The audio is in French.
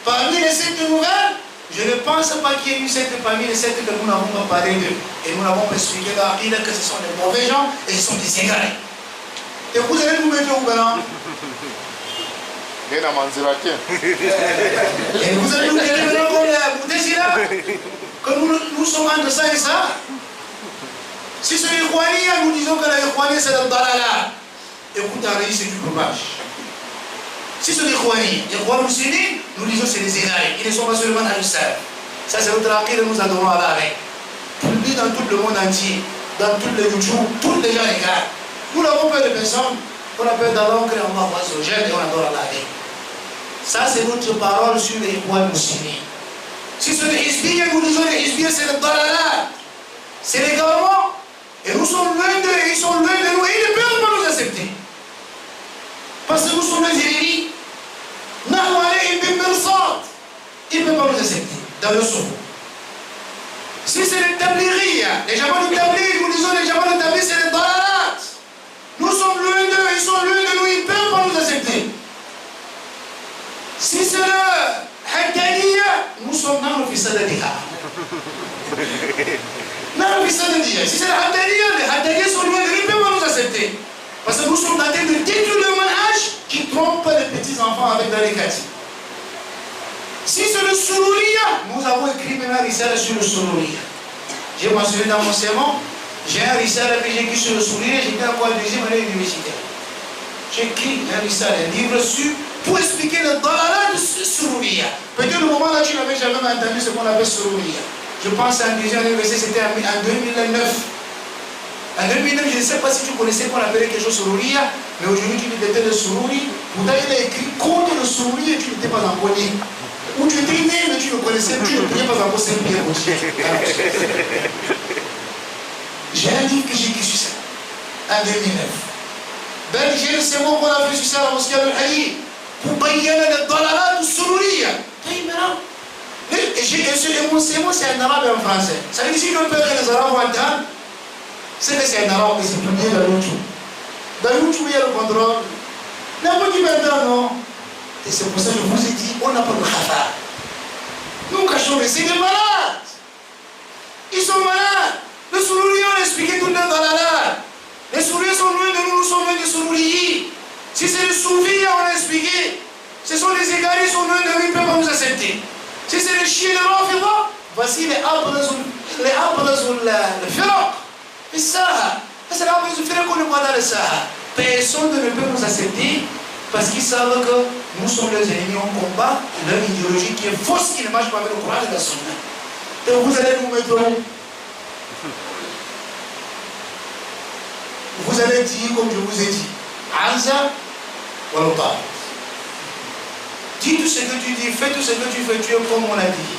Parmi les sectes nouvelles, je ne pense pas qu'il y ait une secte parmi les sectes que nous n'avons pas parlé d'eux. Et nous n'avons pas expliqué que ce sont des mauvais gens et ce sont des égarés. Et vous allez nous mettre où maintenant? Et vous allez nous dire maintenant qu'on est bouté là, que nous sommes entre ça et ça. Si c'est l'Ikhwaniya, nous disons que l'Ikhwaniya c'est le dalala. Écoute, Henri, c'est du courage. Si c'est l'Ikhwaniya, l'Ikhwan musulmans, nous disons que c'est des égarés. Ils ne sont pas seulement al-Salaf. Ça c'est notre aqid, nous adorons Allah avec. Publié dans tout le monde entier, dans tous les YouTube, tous les gens regardent. Nous n'avons pas de personnes qu'on appelle d'Allah, on crée Allah et on adore Allah avec. Ça c'est notre parole sur les Ikhwan musulmans. Si c'est les Hizbiyya, nous disons les Hizbiyya c'est le dalala. C'est l'égarement. Et nous sommes loin d'eux, ils sont loin de nous, et ils ne peuvent pas nous accepter. Parce que nous sommes les ennemis. Ils ne peuvent pas nous accepter dans le souffle. Si c'est les tabliria, les jamans de tablir, nous disons les jamans de tablir, c'est les dalalat. Nous sommes loin d'eux, ils sont loin de nous, ils ne peuvent pas nous accepter. Si c'est le haddaniya, nous sommes dans le fils de Diha. Si c'est les Haddaniya sont loin de nous, ils ne peuvent pas nous accepter. Parce que nous sommes dans des détruire le manhaj qui trompe les petits-enfants avec dans les quartiers. Si c'est le Sururiya, nous avons écrit maintenant un risale sur le Sururiya. J'ai mentionné dans mon sermon, j'ai un risale que j'ai écrit sur le Sururiya, j'étais à la deuxième année universitaire. J'ai écrit un risale, un livre sur, pour expliquer le dalala de Sururiya. Peut-être le moment là, tu n'avais jamais entendu ce qu'on appelle Sururiya. Je pense à un deuxième anniversaire, c'était en 2009. En 2009, je ne sais pas si tu connaissais qu'on appelait quelque chose Sururiya, mais aujourd'hui tu étais le Sururi. Pourtant, il a écrit contre le Sururi et tu n'étais pas encore né. Ou tu étais né, mais tu ne connaissais plus, tu ne priais pas encore Saint-Pierre aussi. J'ai un livre que j'ai écrit sur ça, en 2009. Ben, j'ai le sermon qu'on a fait sur ça à la mosquée Al-Hali, pour bailler le dalala du Sururiya. Et mon sermon, c'est en arabe et en français. Ça veut dire si je veux que les arabes entendent, c'est que c'est un arabe et c'est publié dans YouTube. Dans YouTube, il y a le contrôle. N'importe qui peut entendre, non. Et c'est pour ça que je vous ai dit, on n'a pas de khafa. Nous cachons, mais c'est des malades. Ils sont malades. Les Sururiya, on a expliqué tout le temps dans la lave. Les Sururiya sont loin de nous, nous sommes loin des Sururiyi. Si c'est les Soufis, on a expliqué. Ce sont les égarés, ils sont loin de nous, ils ne peuvent pas nous accepter. Si c'est les chiens de l'Afrique, voici les abrazul, le firaq. Et ça, c'est l'abrazul firaq qu'on ne voit dans le Sahara. Personne ne peut nous accepter parce qu'ils savent que nous sommes les ennemis, on combat leur idéologie qui est fausse, qui ne marche pas avec le Coran et la Sunna. Et vous allez nous mettre où? Vous allez dire comme je vous ai dit, Anza ou Al-Ta'at. Dis tout ce que tu dis, fais tout ce que tu fais, tu es comme on a dit.